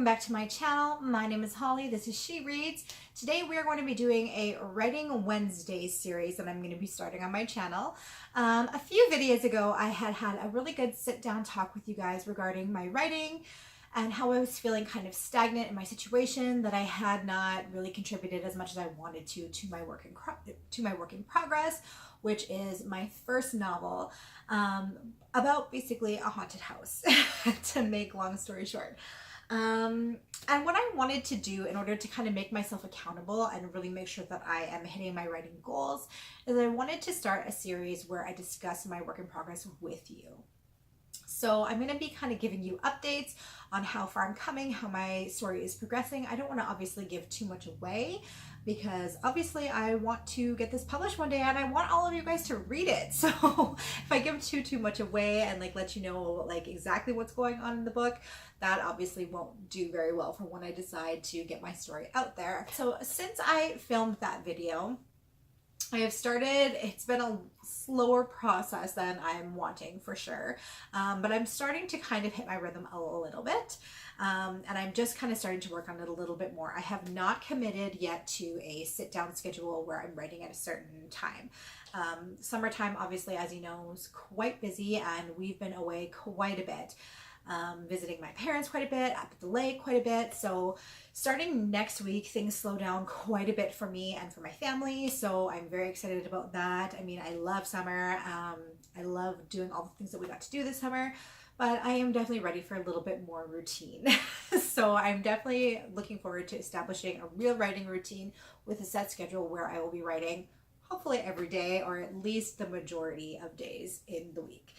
welcome back to my channel. My name is Holly. This is She Reads. Today we are going to be doing a Writing Wednesdays series that I'm going to be starting on my channel. A few videos ago I had a really good sit-down talk with you guys regarding my writing and how I was feeling kind of stagnant in my situation, that I had not really contributed as much as I wanted to my work in progress, which is my first novel, about basically a haunted house, to make long story short. And what I wanted to do in order to kind of make myself accountable and really make sure that I am hitting my writing goals is I wanted to start a series where I discuss my work in progress with you. So I'm going to be kind of giving you updates on how far I'm coming, how my story is progressing. I don't want to obviously give too much away because obviously I want to get this published one day and I want all of you guys to read it. So if I give too much away and let you know exactly what's going on in the book, that obviously won't do very well for when I decide to get my story out there. So since I filmed that video, I have started, it's been a slower process than I'm wanting for sure, but I'm starting to kind of hit my rhythm a little bit, and I'm just kind of starting to work on it a little bit more. I have not committed yet to a sit-down schedule where I'm writing at a certain time. Summertime, obviously, as you know, is quite busy, and we've been away quite a bit. Visiting my parents quite a bit, up at the lake quite a bit. So starting next week, things slow down quite a bit for me and for my family. So I'm very excited about that. I mean, I love summer. I love doing all the things that we got to do this summer, but I am definitely ready for a little bit more routine. So I'm definitely looking forward to establishing a real writing routine with a set schedule where I will be writing hopefully every day, or at least the majority of days in the week.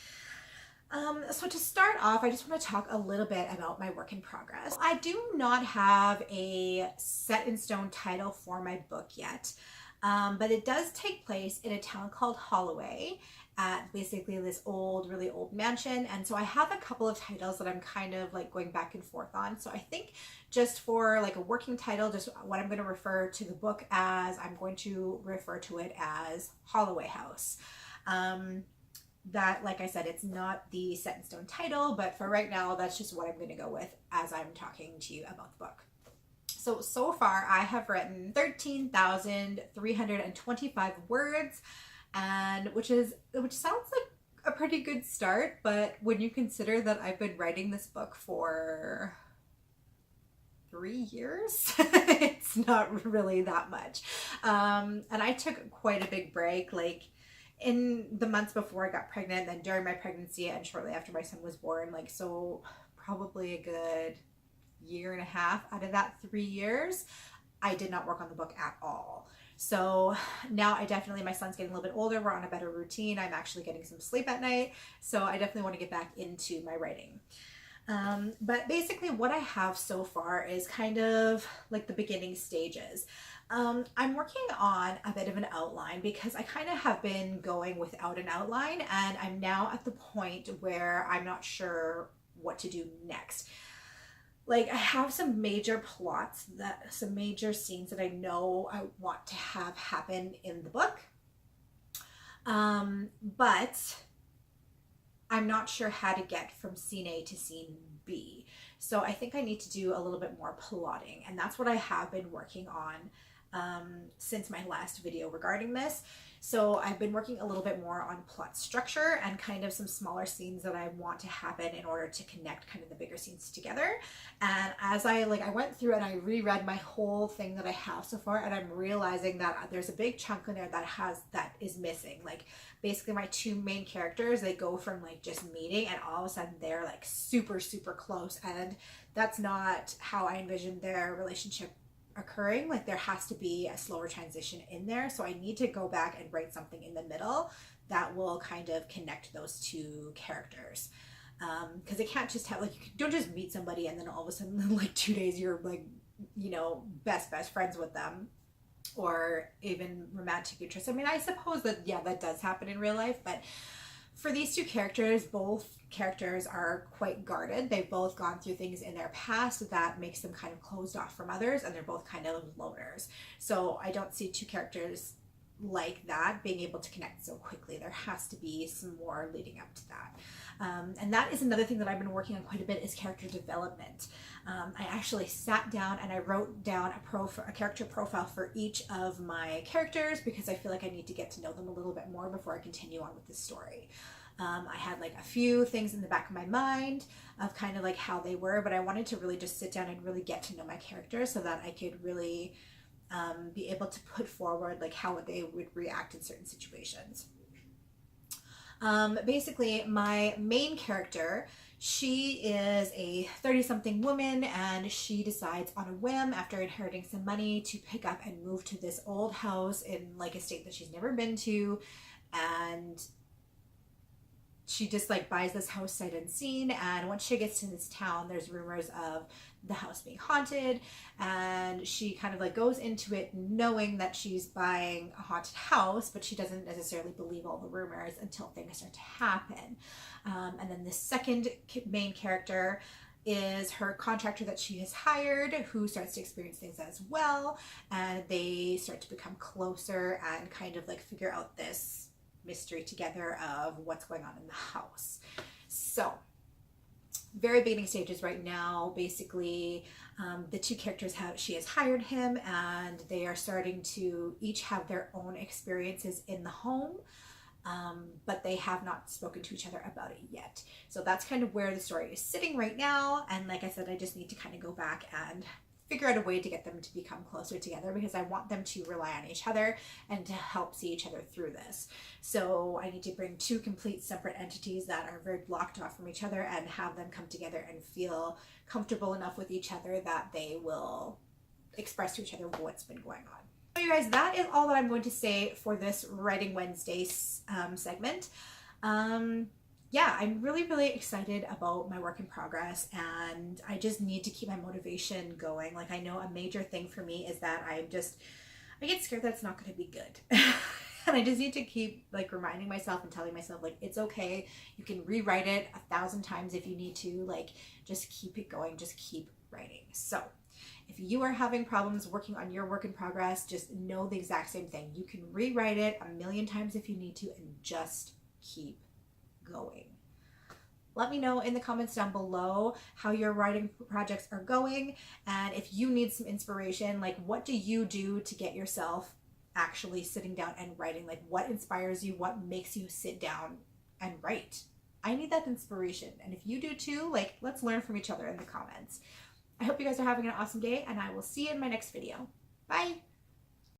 So to start off, I just want to talk a little bit about my work in progress. I do not have a set in stone title for my book yet, but it does take place in a town called Holloway, at basically this really old mansion. And so I have a couple of titles that I'm kind of going back and forth on. So I think just for a working title, just what I'm going to refer to the book as, I'm going to refer to it as Holloway House. That, like I said, it's not the set in stone title, but for right now, that's just what I'm going to go with as I'm talking to you about the book. So far, I have written 13,325 words, and which sounds like a pretty good start, but when you consider that I've been writing this book for 3 years, it's not really that much. And I took quite a big break, in the months before I got pregnant, then during my pregnancy, and shortly after my son was born. So probably a good 1.5 years out of that 3 years, I did not work on the book at all. So now my son's getting a little bit older, we're on a better routine, I'm actually getting some sleep at night, so I definitely want to get back into my writing. But basically what I have so far is kind of the beginning stages. I'm working on a bit of an outline because I kind of have been going without an outline, and I'm now at the point where I'm not sure what to do next. I have some major plots, some major scenes that I know I want to have happen in the book, but I'm not sure how to get from scene A to scene B. So I think I need to do a little bit more plotting, and that's what I have been working on since my last video regarding this. So I've been working a little bit more on plot structure and kind of some smaller scenes that I want to happen in order to connect kind of the bigger scenes together. And as I went through and I reread my whole thing that I have so far, and I'm realizing that there's a big chunk in there that is missing. Basically my two main characters, they go from just meeting and all of a sudden they're super close, and that's not how I envisioned their relationship occurring. There has to be a slower transition in there, so I need to go back and write something in the middle that will kind of connect those two characters, because it can't just have you don't just meet somebody and then all of a sudden in 2 days you're best friends with them, or even romantic interest. I mean, I suppose that that does happen in real life, but for these two characters, both characters are quite guarded. They've both gone through things in their past that makes them kind of closed off from others, and they're both kind of loners. So I don't see two characters like that, being able to connect so quickly. There has to be some more leading up to that. And that is another thing that I've been working on quite a bit, is character development. I actually sat down and I wrote down a character profile for each of my characters, because I feel like I need to get to know them a little bit more before I continue on with the story. I had like a few things in the back of my mind of kind of like how they were, but I wanted to really just sit down and really get to know my characters so that I could really be able to put forward like how they would react in certain situations. Basically, my main character, she is a 30-something woman, and she decides on a whim, after inheriting some money, to pick up and move to this old house in like a state that she's never been to. And she just like buys this house sight unseen, and once she gets to this town, there's rumors of the house being haunted, and she kind of like goes into it knowing that she's buying a haunted house, but she doesn't necessarily believe all the rumors until things start to happen. And then the second main character is her contractor that she has hired, who starts to experience things as well, and they start to become closer and kind of like figure out this mystery together of what's going on in the house. So very beginning stages right now. Basically, the two characters she has hired him, and they are starting to each have their own experiences in the home, but they have not spoken to each other about it yet. So that's kind of where the story is sitting right now. And like I said, I just need to kind of go back and figure out a way to get them to become closer together, because I want them to rely on each other and to help see each other through this. So I need to bring two complete separate entities that are very blocked off from each other and have them come together and feel comfortable enough with each other that they will express to each other what's been going on. So you guys, that is all that I'm going to say for this Writing Wednesday segment. Yeah, I'm really excited about my work in progress, and I just need to keep my motivation going. Like, I know a major thing for me is that I get scared that it's not going to be good. And I just need to keep like reminding myself and telling myself like, it's okay. You can rewrite it 1,000 times if you need to. Like, just keep it going. Just keep writing. So if you are having problems working on your work in progress, just know the exact same thing. You can rewrite it 1,000,000 times if you need to, and just keep going. Let me know in the comments down below how your writing projects are going, and if you need some inspiration, like what do you do to get yourself actually sitting down and writing? Like, what inspires you? What makes you sit down and write? I need that inspiration, and if you do too, like, let's learn from each other in the comments. I hope you guys are having an awesome day, and I will see you in my next video. Bye!